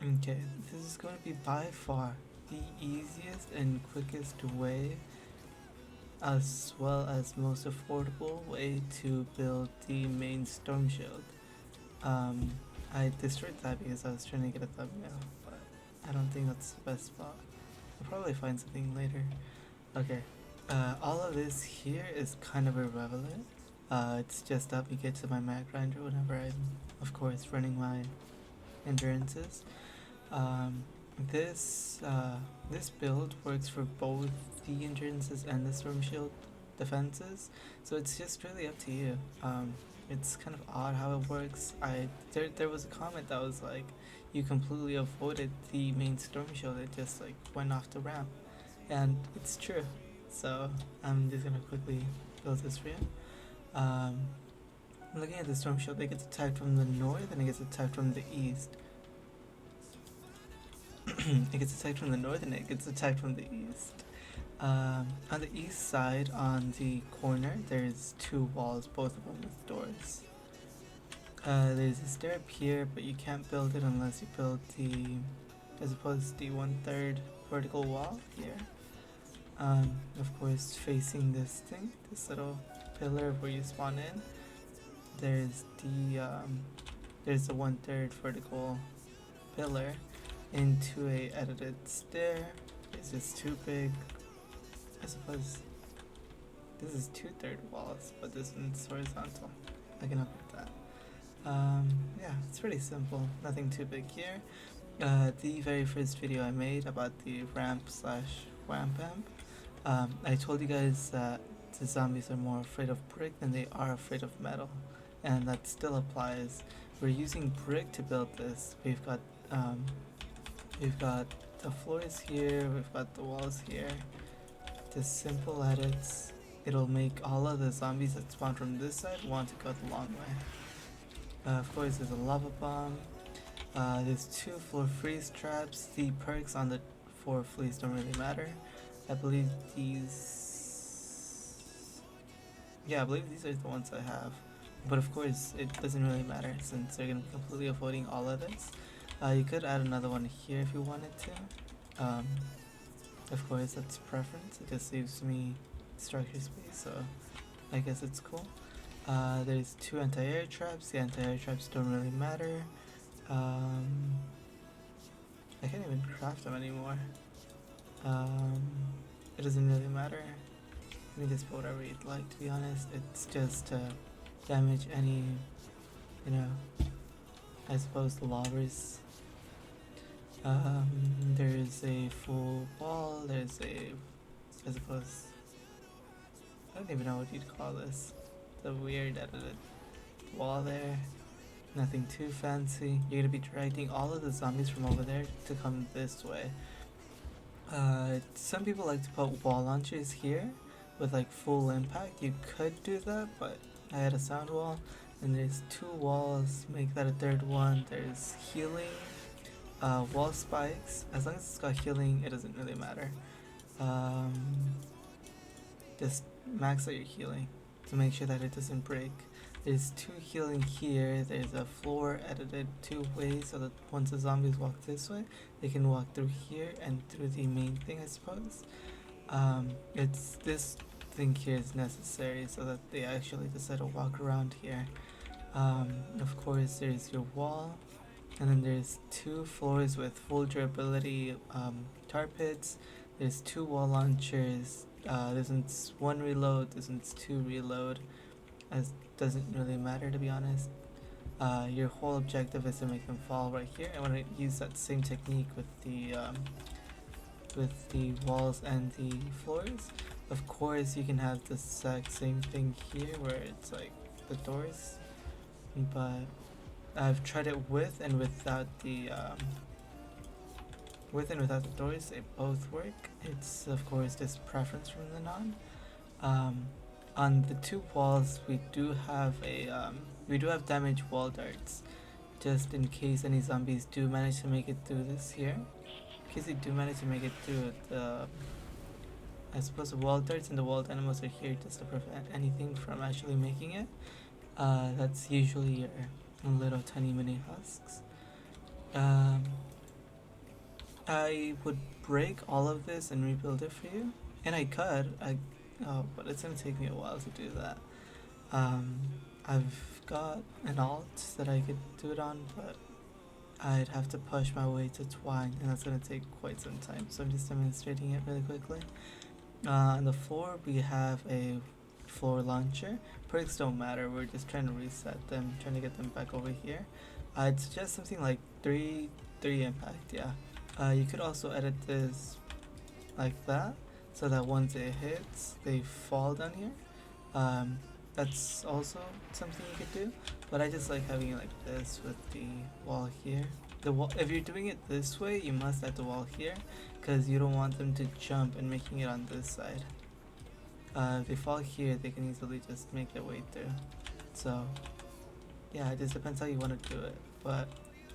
Okay, this is going to be by far the easiest and quickest way, as well as most affordable way to build the main storm shield. Um, I destroyed that because I was trying to get a thumbnail, but I don't think that's the best spot. I'll probably find something later. Okay, all of this here is kind of irrelevant. It's just that we get to my mag grinder whenever I'm, of course, running my endurances. Um, this build works for both the endurances and the storm shield defenses, so it's just really up to you. It's kind of odd how it works. There was a comment that was like, you completely avoided the main storm shield. It just like went off the ramp, and it's true. So I'm just gonna quickly build this for you. Um, Looking at the storm shield, it gets attacked from the north and it gets attacked from the east. It gets attacked from the north and it gets attacked from the east. On the east side, on the corner, there's two walls, both of them with doors. There's a stair up here, but you can't build it unless you build the, I suppose, the 1/3 vertical wall here. Of course, facing this thing, this little pillar where you spawn in, there's the 1/3 vertical pillar into a edited stair. It's just too big. I suppose this is 2/3 walls, but this one's horizontal. I can update that. Yeah, it's pretty simple. Nothing too big here. The very first video I made about the ramp slash wamp amp, I told you guys that the zombies are more afraid of brick than they are afraid of metal, and that still applies. We're using brick to build this. We've got the floors here, we've got the walls here. Just simple edits. It'll make all of the zombies that spawn from this side want to go the long way. Of course, there's a lava bomb. There's 2 floor freeze traps. The perks on the 4 fleas don't really matter. I believe these... Yeah, I believe these are the ones I have. But of course, it doesn't really matter since they're going to be completely avoiding all of this. You could add another one here if you wanted to. Of course, that's preference. It just saves me structure space, so I guess it's cool. There's 2 anti-air traps. The anti-air traps don't really matter. I can't even craft them anymore. It doesn't really matter. You can just put whatever you'd like, to be honest. It's just to damage any, I suppose the lobbers. There's a full wall, there's I suppose, I don't even know what you'd call this. The weird edited wall there. Nothing too fancy. You're gonna be directing all of the zombies from over there to come this way. Some people like to put wall launchers here with like full impact. You could do that, but I had a sound wall. And there's 2 walls, make that a 3rd one. There's healing. Wall spikes, as long as it's got healing, it doesn't really matter. Just max out your healing to make sure that it doesn't break. There's 2 healing here. There's a floor edited 2 ways so that once the zombies walk this way, they can walk through here and through the main thing, I suppose. It's this thing here is necessary so that they actually decide to walk around here. Of course, there's your wall. And then there's 2 floors with full durability tar pits. There's 2 wall launchers. This one's 1 reload, this one's 2 reload. As doesn't really matter, to be honest. Your whole objective is to make them fall right here. I want to use that same technique with the walls and the floors. Of course, you can have the exact same thing here where it's like the doors, but I've tried it with and without the doors. They both work. It's of course just preference from the non. On the 2 walls, we do have damage wall darts, just in case any zombies do manage to make it through this here. In case they do manage to make it through the, I suppose the wall darts and the walled animals are here just to prevent anything from actually making it. That's usually your little tiny mini husks. I would break all of this and rebuild it for you, and I could. Oh, but it's gonna take me a while to do that. Um, I've got an alt that I could do it on, but I'd have to push my way to twine, and that's gonna take quite some time. So I'm just demonstrating it really quickly. On the floor, we have a floor launcher. Perks don't matter. We're just trying to reset them, trying to get them back over here. I'd suggest something like three impact. Yeah. You could also edit this like that, so that once it hits, they fall down here. Um, that's also something you could do, but I just like having it like this with the wall here. The wall, if you're doing it this way, you must add the wall here, because you don't want them to jump and making it on this side. If they fall here, they can easily just make their way through. So yeah, it just depends how you want to do it, but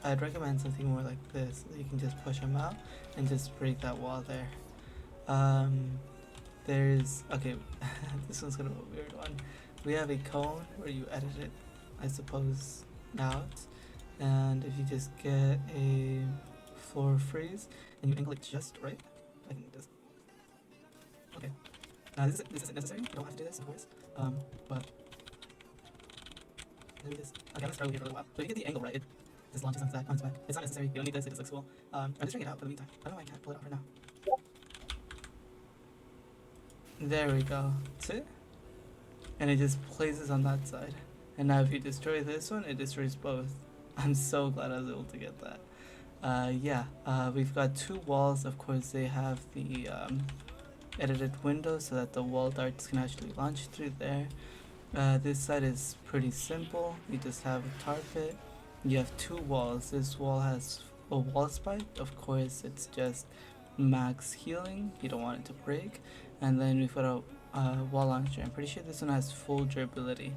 I'd recommend something more like this, so you can just push them out and just break that wall there. There's, okay, this one's kind of a weird one. We have a cone where you edit it, I suppose, out, and if you just get a floor freeze and you angle it just right, I can just, okay. This isn't necessary, you don't have to do this, of course, but let me just, okay, I'm gonna start over here for a little while. So if you get the angle right, it just launches on its back. It's not necessary, you don't need this, it just looks cool. I'm just trying it out for the meantime. I don't know why I can't pull it out right now. There we go. See? And it just places on that side. And now if you destroy this one, it destroys both. I'm so glad I was able to get that. We've got two walls. Of course, they have the edited window so that the wall darts can actually launch through there. This side is pretty simple. You just have a tar pit. You have two walls. This wall has a wall spike. Of course, it's just max healing. You don't want it to break. And then we've got a wall launcher. I'm pretty sure this one has full durability.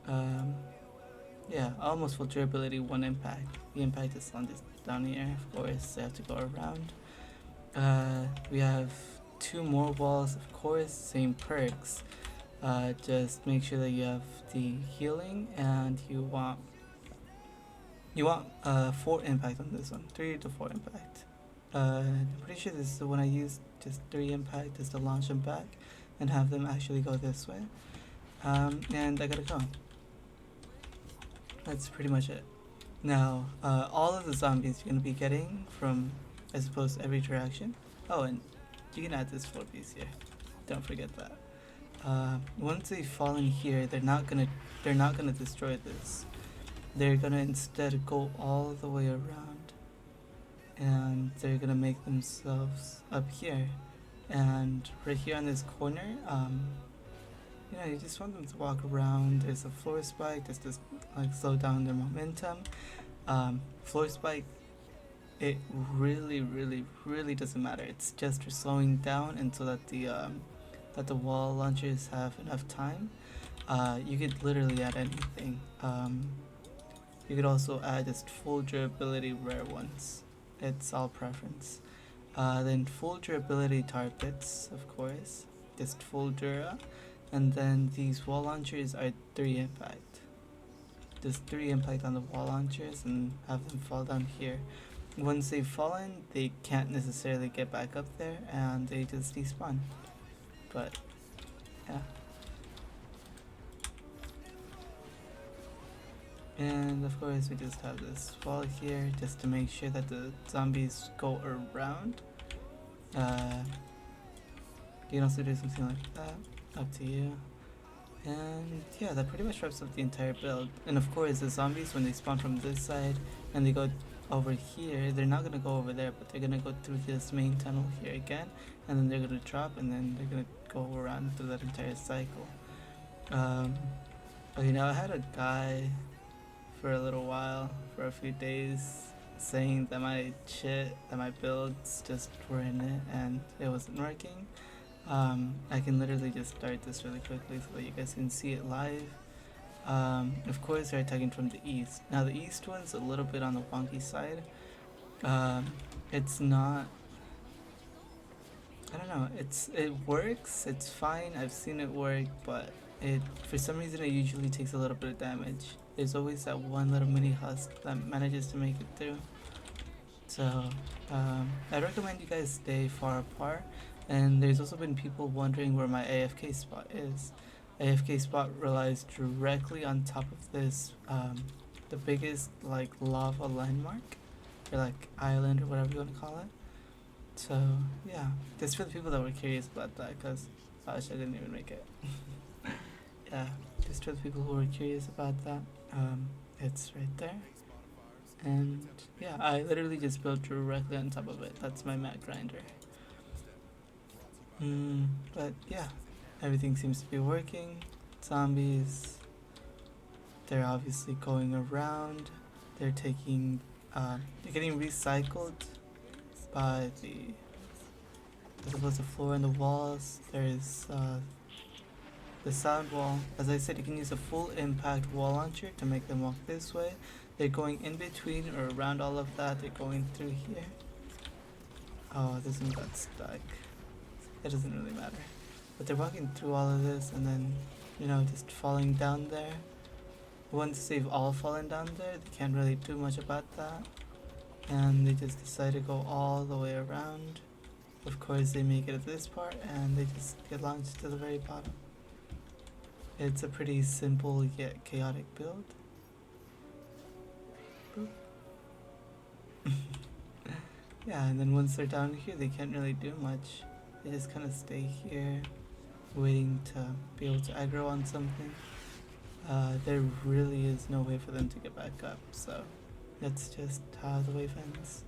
Yeah, almost full durability, one impact. The impact is on this down here, of course, they have to go around. We have two more walls, of course, same perks. Just make sure that you have the healing, and you want 4 impact on this one, 3 to 4 impact. I'm pretty sure this is the one I used, just 3 impact is to launch them back and have them actually go this way. And I gotta go. That's pretty much it. Now, all of the zombies you're gonna be getting from, I suppose, every direction. Oh, and you can add this 4 piece here. Don't forget that. Once they fall in here, they're not gonna destroy this. They're gonna instead go all the way around, and they're gonna make themselves up here. And right here on this corner, you just want them to walk around. There's a floor spike just to like slow down their momentum. Floor spike, it really doesn't matter. It's just for slowing down, and so that the wall launchers have enough time. You could literally add anything. You could also add just full durability rare ones. It's all preference. Then full durability tar pits, of course, just full dura. And then these wall launchers are 3 impact. Just 3 impact on the wall launchers and have them fall down here. Once they've fallen, they can't necessarily get back up there, and they just despawn. But yeah. And of course we just have this wall here just to make sure that the zombies go around. You can also do something like that, up to you. And yeah, that pretty much wraps up the entire build. And of course the zombies, when they spawn from this side and they go over here, they're not gonna go over there, but they're gonna go through this main tunnel here again, and then they're gonna drop, and then they're gonna go around through that entire cycle. Okay, now I had a guy for a little while, for a few days, saying that my builds just were in it and it wasn't working. I can literally just start this really quickly so that you guys can see it live. Of course they're attacking from the east. Now the east one's a little bit on the wonky side. It's not, I don't know, it works, it's fine, I've seen it work, but for some reason it usually takes a little bit of damage. There's always that one little mini husk that manages to make it through. So I recommend you guys stay far apart. And there's also been people wondering where my AFK spot is. AFK spot relies directly on top of this, the biggest like lava landmark, or like island or whatever you want to call it. So yeah, just for the people that were curious about that, cause gosh, I didn't even make it. Yeah, just for the people who were curious about that, it's right there. And yeah, I literally just built directly on top of it. That's my mat grinder. But yeah, everything seems to be working. Zombies, they're obviously going around. They're taking, they're getting recycled by the, as opposed to floor and the walls. There's the sound wall. As I said, you can use a full impact wall launcher to make them walk this way. They're going in between or around all of that. They're going through here. Oh, this one got stuck. It doesn't really matter. But they're walking through all of this and then, you know, just falling down there. Once they've all fallen down there, they can't really do much about that. And they just decide to go all the way around. Of course, they make it to this part and they just get launched to the very bottom. It's a pretty simple yet chaotic build. Boop. Yeah, and then once they're down here, they can't really do much. They just kind of stay here, waiting to be able to aggro on something. There really is no way for them to get back up, so that's just how the wave ends.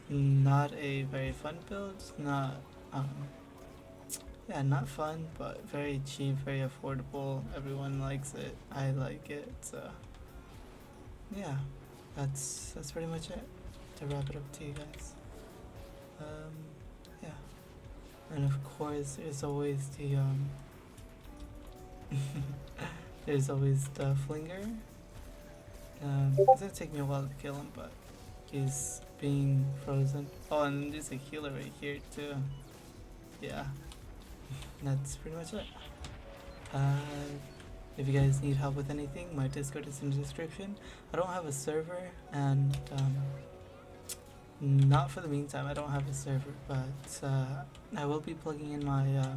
Not a very fun build, not, yeah, not fun, but very cheap, very affordable. Everyone likes it. I like it, so yeah, that's pretty much it to wrap it up to you guys. Yeah, and of course there's always the there's always the flinger. It's gonna take me a while to kill him, but he's being frozen. Oh, and then there's a healer right here too. Yeah, that's pretty much it. If you guys need help with anything, my Discord is in the description. I don't have a server, and not for the meantime. I don't have a server, but I will be plugging in my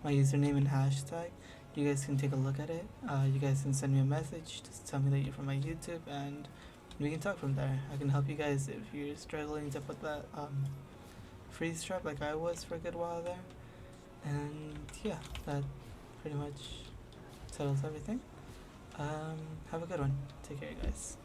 my username and hashtag. You guys can take a look at it. You guys can send me a message. Just tell me that you're from my YouTube, and we can talk from there. I can help you guys if you're struggling to put that freeze trap like I was for a good while there. And yeah, that pretty much settles everything. Have a good one. Take care, guys.